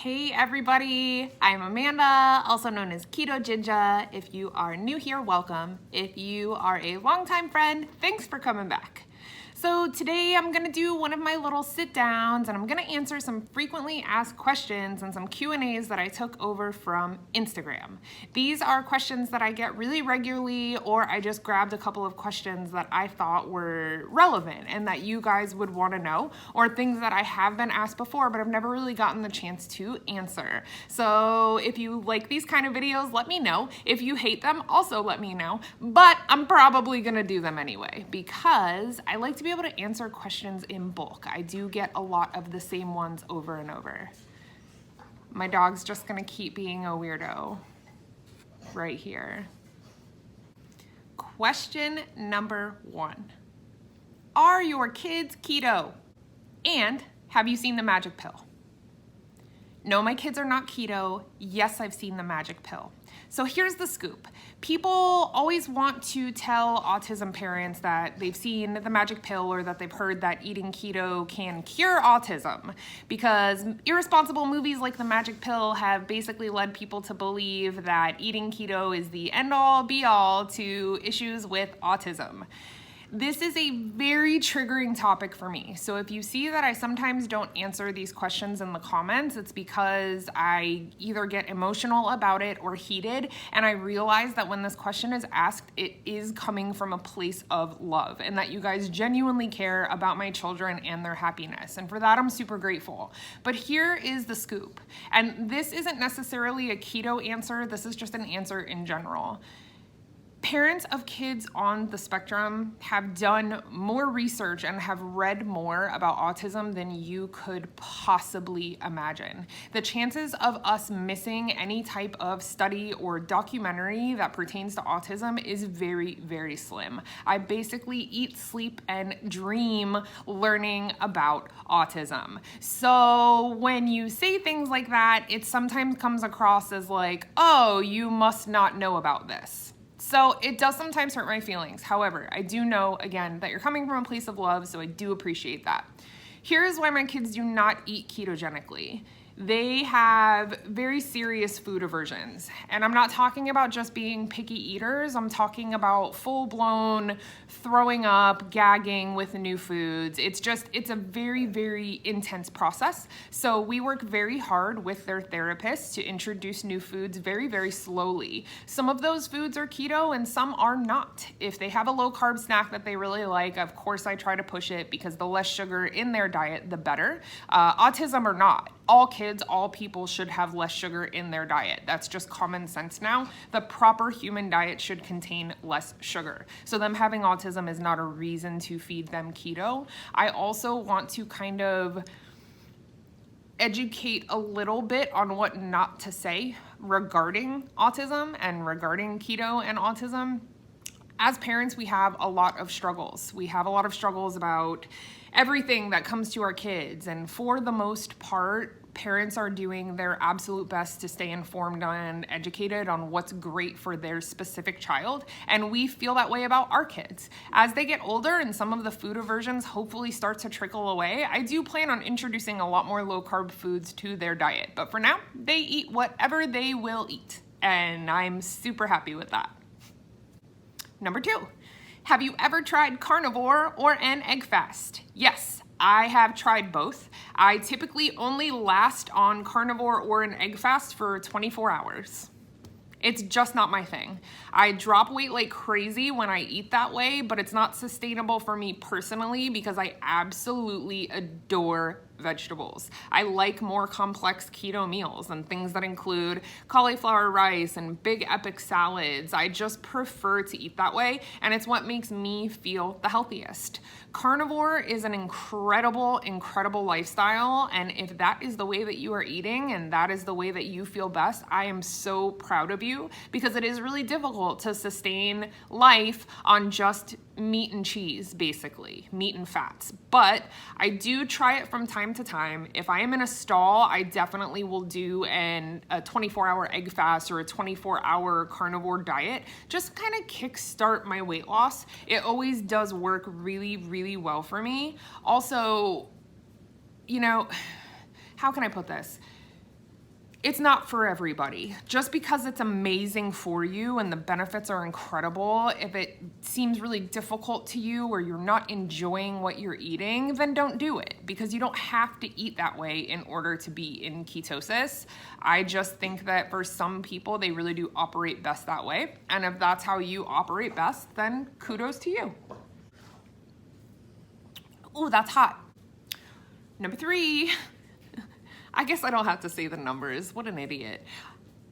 Hey everybody, I'm Amanda, also known as Ketoginja. If you are new here, welcome. If you are a longtime friend, thanks for coming back. So today I'm gonna do one of my little sit downs and I'm gonna answer some frequently asked questions and some Q&As that I took over from Instagram. These are questions that I get really regularly, or I just grabbed a couple of questions that I thought were relevant and that you guys would wanna know, or things that I have been asked before but I've never really gotten the chance to answer. So if you like these kind of videos, let me know. If you hate them, also let me know. But I'm probably gonna do them anyway because I like to be able to answer questions in bulk. I do get a lot of the same ones over and over. My dog's just gonna keep being a weirdo right here. Question number 1. Are your kids keto? And have you seen the magic pill? No, my kids are not keto. Yes, I've seen the magic pill. So here's the scoop. People always want to tell autism parents that they've seen the magic pill or that they've heard that eating keto can cure autism, because irresponsible movies like the magic pill have basically led people to believe that eating keto is the end-all be-all to issues with autism. This is a very triggering topic for me. So if you see that I sometimes don't answer these questions in the comments, it's because I either get emotional about it or heated, and I realize that when this question is asked, it is coming from a place of love and that you guys genuinely care about my children and their happiness. And for that, I'm super grateful. But here is the scoop. And this isn't necessarily a keto answer. This is just an answer in general. Parents of kids on the spectrum have done more research and have read more about autism than you could possibly imagine. The chances of us missing any type of study or documentary that pertains to autism is very, very slim. I basically eat, sleep, and dream learning about autism. So when you say things like that, it sometimes comes across as like, oh, you must not know about this. So it does sometimes hurt my feelings. However, I do know, again, that you're coming from a place of love, so I do appreciate that. Here's why my kids do not eat ketogenically. They have very serious food aversions. And I'm not talking about just being picky eaters. I'm talking about full-blown throwing up, gagging with new foods. It's a very, very intense process. So we work very hard with their therapists to introduce new foods very, very slowly. Some of those foods are keto and some are not. If they have a low-carb snack that they really like, of course I try to push it because the less sugar in their diet, the better. Autism or not. All kids, all people should have less sugar in their diet. That's just common sense now. The proper human diet should contain less sugar. So them having autism is not a reason to feed them keto. I also want to kind of educate a little bit on what not to say regarding autism and regarding keto and autism. As parents, we have a lot of struggles. We have a lot of struggles about everything that comes to our kids. And for the most part, parents are doing their absolute best to stay informed and educated on what's great for their specific child. And we feel that way about our kids. As they get older and some of the food aversions hopefully start to trickle away, I do plan on introducing a lot more low-carb foods to their diet. But for now, they eat whatever they will eat. And I'm super happy with that. Number 2, have you ever tried carnivore or an egg fast? Yes, I have tried both. I typically only last on carnivore or an egg fast for 24 hours. It's just not my thing. I drop weight like crazy when I eat that way, but it's not sustainable for me personally because I absolutely adore vegetables. I like more complex keto meals and things that include cauliflower rice and big epic salads. I just prefer to eat that way, and it's what makes me feel the healthiest. Carnivore is an incredible, incredible lifestyle, and if that is the way that you are eating and that is the way that you feel best, I am so proud of you, because it is really difficult to sustain life on just meat and cheese, basically, meat and fats. But I do try it from time to time. If I am in a stall, I definitely will do a 24-hour egg fast or a 24-hour carnivore diet, just kind of kickstart my weight loss. It always does work really, really well for me. Also, you know, how can I put this? it's not for everybody. Just because it's amazing for you and the benefits are incredible, if it seems really difficult to you or you're not enjoying what you're eating, then don't do it, because you don't have to eat that way in order to be in ketosis. I just think that for some people, they really do operate best that way. And if that's how you operate best, then kudos to you. Ooh, that's hot. Number 3. I guess I don't have to say the numbers. What an idiot.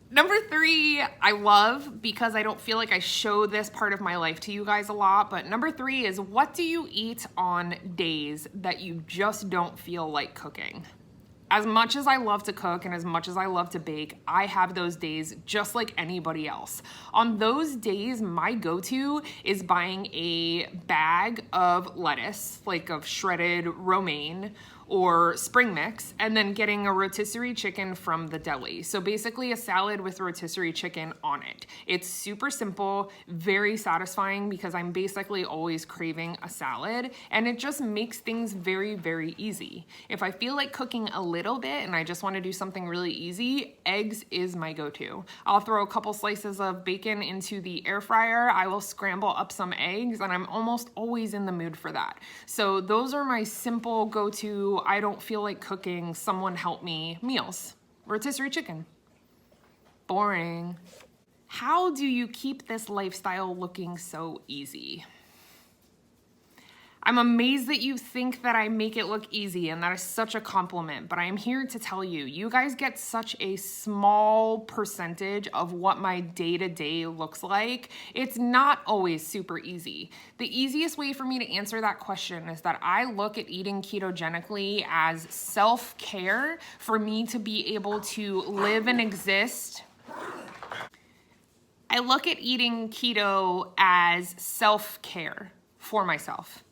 Number 3, I love, because I don't feel like I show this part of my life to you guys a lot, but number 3 is, what do you eat on days that you just don't feel like cooking? As much as I love to cook and as much as I love to bake, I have those days just like anybody else. On those days, my go-to is buying a bag of lettuce, like of shredded romaine or spring mix, and then getting a rotisserie chicken from the deli. So basically a salad with rotisserie chicken on it. It's super simple, very satisfying, because I'm basically always craving a salad, and it just makes things very, very easy. If I feel like cooking a little bit and I just want to do something really easy, eggs is my go-to. I'll throw a couple slices of bacon into the air fryer. I will scramble up some eggs, and I'm almost always in the mood for that. So those are my simple go-to, I don't feel like cooking, someone help me meals. Rotisserie chicken. Boring. How do you keep this lifestyle looking so easy? I'm amazed that you think that I make it look easy, and that is such a compliment, but I am here to tell you, you guys get such a small percentage of what my day-to-day looks like. It's not always super easy. The easiest way for me to answer that question is that I look at eating ketogenically as self-care for me to be able to live and exist. I look at eating keto as self-care for myself.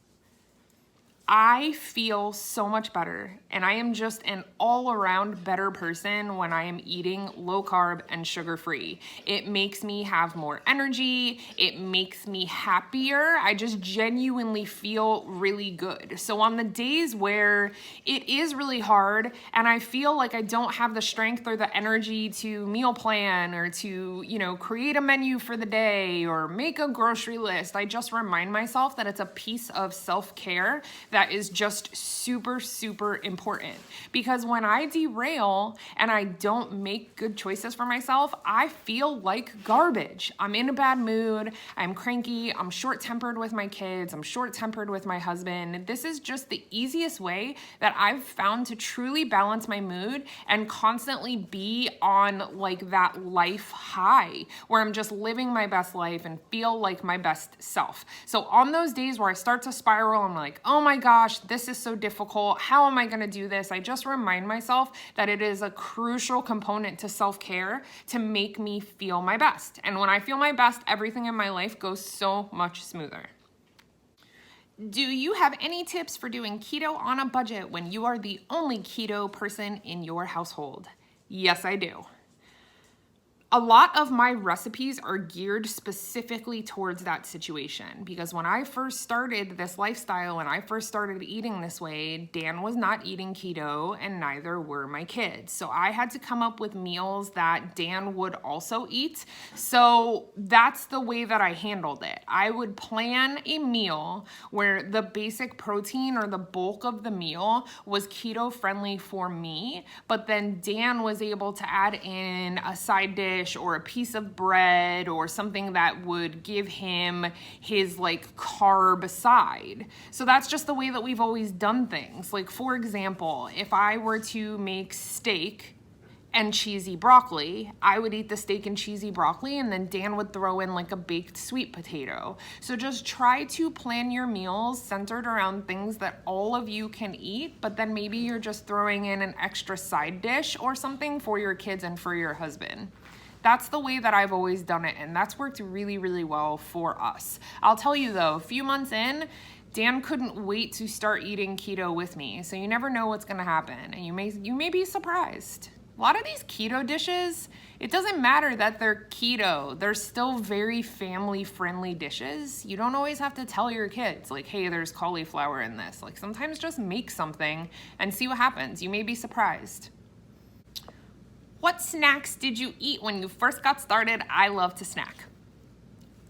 I feel so much better, and I am just an all-around better person when I am eating low carb and sugar-free. It makes me have more energy. It makes me happier. I just genuinely feel really good. So on the days where it is really hard and I feel like I don't have the strength or the energy to meal plan or to, create a menu for the day or make a grocery list, I just remind myself that it's a piece of self-care that is just super, super important. Because when I derail and I don't make good choices for myself, I feel like garbage. I'm in a bad mood. I'm cranky. I'm short-tempered with my kids. I'm short-tempered with my husband. This is just the easiest way that I've found to truly balance my mood and constantly be on like that life high where I'm just living my best life and feel like my best self. So on those days where I start to spiral, I'm like, oh my gosh, this is so difficult. How am I going to do this? I just remind myself that it is a crucial component to self-care to make me feel my best. And when I feel my best, everything in my life goes so much smoother. Do you have any tips for doing keto on a budget when you are the only keto person in your household? Yes, I do. A lot of my recipes are geared specifically towards that situation, because when I first started this lifestyle and I first started eating this way, Dan was not eating keto and neither were my kids. So I had to come up with meals that Dan would also eat. So that's the way that I handled it. I would plan a meal where the basic protein or the bulk of the meal was keto friendly for me, but then Dan was able to add in a side dish or a piece of bread or something that would give him his like carb side. So that's just the way that we've always done things. Like, for example, if I were to make steak and cheesy broccoli, I would eat the steak and cheesy broccoli, and then Dan would throw in like a baked sweet potato. So just try to plan your meals centered around things that all of you can eat, but then maybe you're just throwing in an extra side dish or something for your kids and for your husband. That's the way that I've always done it, and that's worked really, really well for us. I'll tell you though, a few months in, Dan couldn't wait to start eating keto with me, so you never know what's gonna happen, and you may be surprised. A lot of these keto dishes, it doesn't matter that they're keto, they're still very family-friendly dishes. You don't always have to tell your kids, like, hey, there's cauliflower in this. Like, sometimes just make something and see what happens. You may be surprised. What snacks did you eat when you first got started? I love to snack.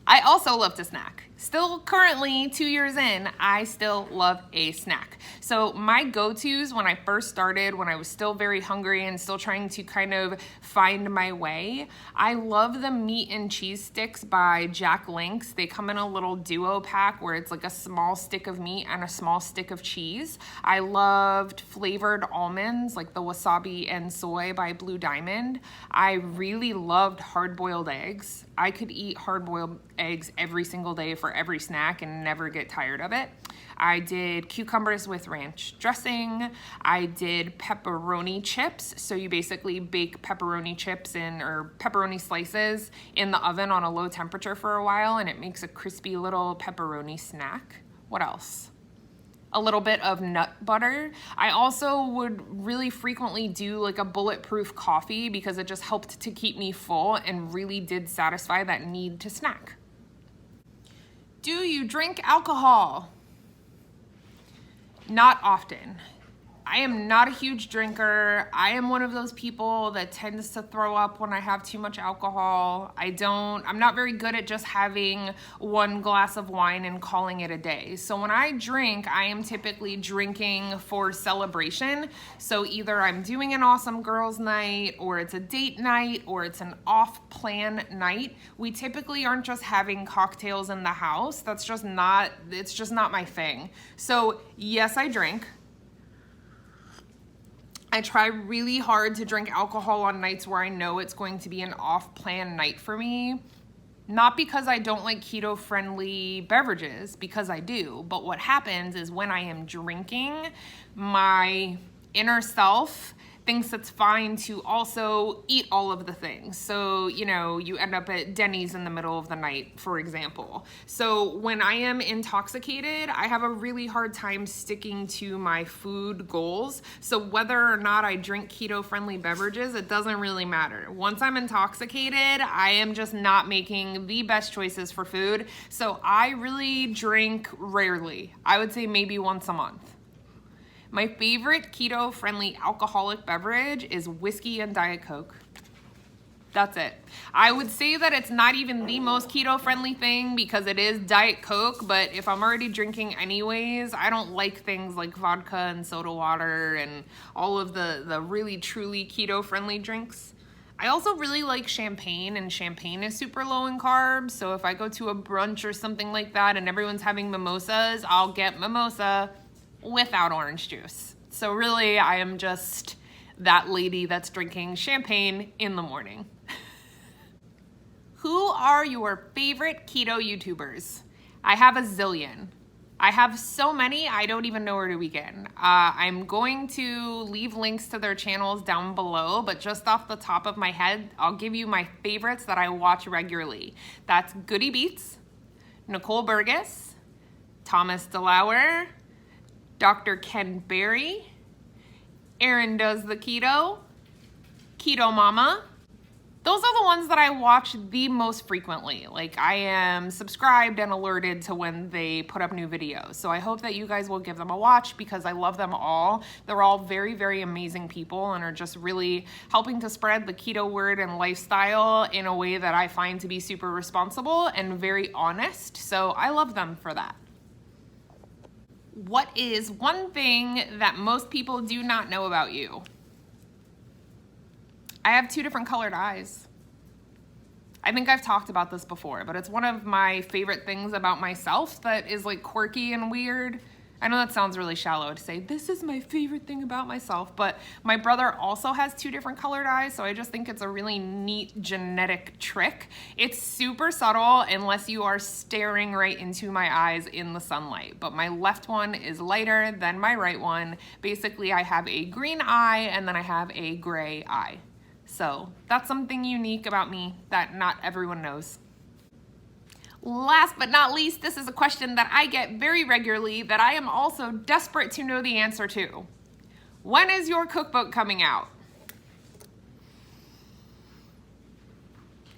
I also love to snack. Still currently 2 years in, I still love a snack. So my go-tos when I first started, when I was still very hungry and still trying to kind of find my way, I love the meat and cheese sticks by Jack Link's. They come in a little duo pack where it's like a small stick of meat and a small stick of cheese. I loved flavored almonds like the wasabi and soy by Blue Diamond. I really loved hard-boiled eggs. I could eat hard-boiled eggs every single day for every snack and never get tired of it. I did cucumbers with ranch dressing. I did pepperoni chips. So you basically bake pepperoni chips or pepperoni slices in the oven on a low temperature for a while, and it makes a crispy little pepperoni snack. What else? A little bit of nut butter. I also would really frequently do like a bulletproof coffee because it just helped to keep me full and really did satisfy that need to snack. Do you drink alcohol? Not often. I am not a huge drinker. I am one of those people that tends to throw up when I have too much alcohol. I'm not very good at just having one glass of wine and calling it a day. So when I drink, I am typically drinking for celebration. So either I'm doing an awesome girls' night, or it's a date night, or it's an off-plan night. We typically aren't just having cocktails in the house. It's just not my thing. So yes, I drink. I try really hard to drink alcohol on nights where I know it's going to be an off-plan night for me. Not because I don't like keto-friendly beverages, because I do. But what happens is when I am drinking, my inner self thinks it's fine to also eat all of the things. So, you end up at Denny's in the middle of the night, for example. So when I am intoxicated, I have a really hard time sticking to my food goals. So whether or not I drink keto-friendly beverages, it doesn't really matter. Once I'm intoxicated, I am just not making the best choices for food. So I really drink rarely. I would say maybe once a month. My favorite keto-friendly alcoholic beverage is whiskey and Diet Coke. That's it. I would say that it's not even the most keto-friendly thing because it is Diet Coke, but if I'm already drinking anyways, I don't like things like vodka and soda water and all of the really truly keto-friendly drinks. I also really like champagne, and champagne is super low in carbs, so if I go to a brunch or something like that and everyone's having mimosas, I'll get mimosa without orange juice. So really, I am just that lady that's drinking champagne in the morning. Who are your favorite keto YouTubers? I have a zillion. I have so many, I don't even know where to begin. I'm going to leave links to their channels down below, but just off the top of my head, I'll give you my favorites that I watch regularly. That's Goody Beats, Nicole Burgess, Thomas Delauer, Dr. Ken Berry, Erin Does the Keto, Keto Momma. Those are the ones that I watch the most frequently. Like, I am subscribed and alerted to when they put up new videos. So I hope that you guys will give them a watch because I love them all. They're all very, very amazing people and are just really helping to spread the keto word and lifestyle in a way that I find to be super responsible and very honest. So I love them for that. What is one thing that most people do not know about you? I have 2 different colored eyes. I think I've talked about this before, but it's one of my favorite things about myself that is like quirky and weird. I know that sounds really shallow to say, this is my favorite thing about myself, but my brother also has 2 different colored eyes, so I just think it's a really neat genetic trick. It's super subtle unless you are staring right into my eyes in the sunlight, but my left one is lighter than my right one. Basically, I have a green eye and then I have a gray eye. So that's something unique about me that not everyone knows. Last but not least, this is a question that I get very regularly that I am also desperate to know the answer to. When is your cookbook coming out?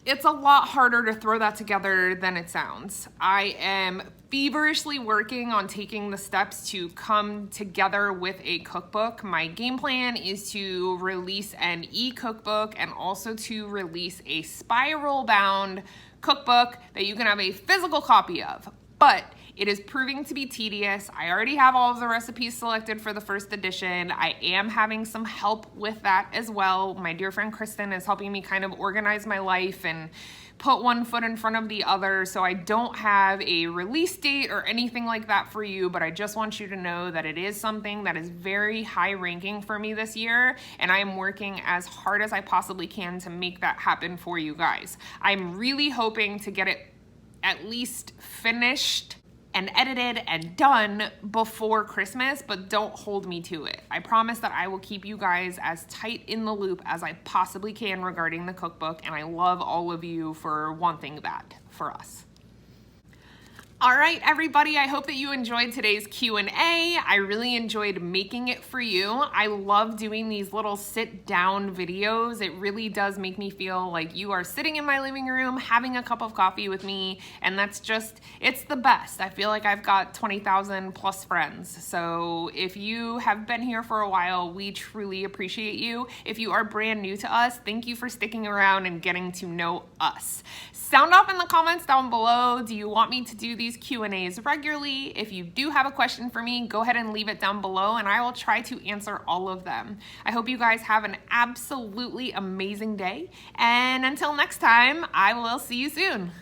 It's a lot harder to throw that together than it sounds. I am feverishly working on taking the steps to come together with a cookbook. My game plan is to release an e-cookbook and also to release a spiral-bound cookbook that you can have a physical copy of. But it is proving to be tedious. I already have all of the recipes selected for the first edition. I am having some help with that as well. My dear friend Kristen is helping me kind of organize my life and put one foot in front of the other. So I don't have a release date or anything like that for you, but I just want you to know that it is something that is very high ranking for me this year, and I am working as hard as I possibly can to make that happen for you guys. I'm really hoping to get it at least finished and edited and done before Christmas, but don't hold me to it. I promise that I will keep you guys as tight in the loop as I possibly can regarding the cookbook, and I love all of you for wanting that for us. All right, everybody, I hope that you enjoyed today's Q&A. I really enjoyed making it for you. I love doing these little sit-down videos. It really does make me feel like you are sitting in my living room having a cup of coffee with me, and that's just, it's the best. I feel like I've got 20,000 plus friends. So if you have been here for a while, we truly appreciate you. If you are brand new to us, thank you for sticking around and getting to know us. Sound off in the comments down below. Do you want me to do these Q&As regularly? If you do have a question for me, go ahead and leave it down below and I will try to answer all of them. I hope you guys have an absolutely amazing day. And until next time, I will see you soon.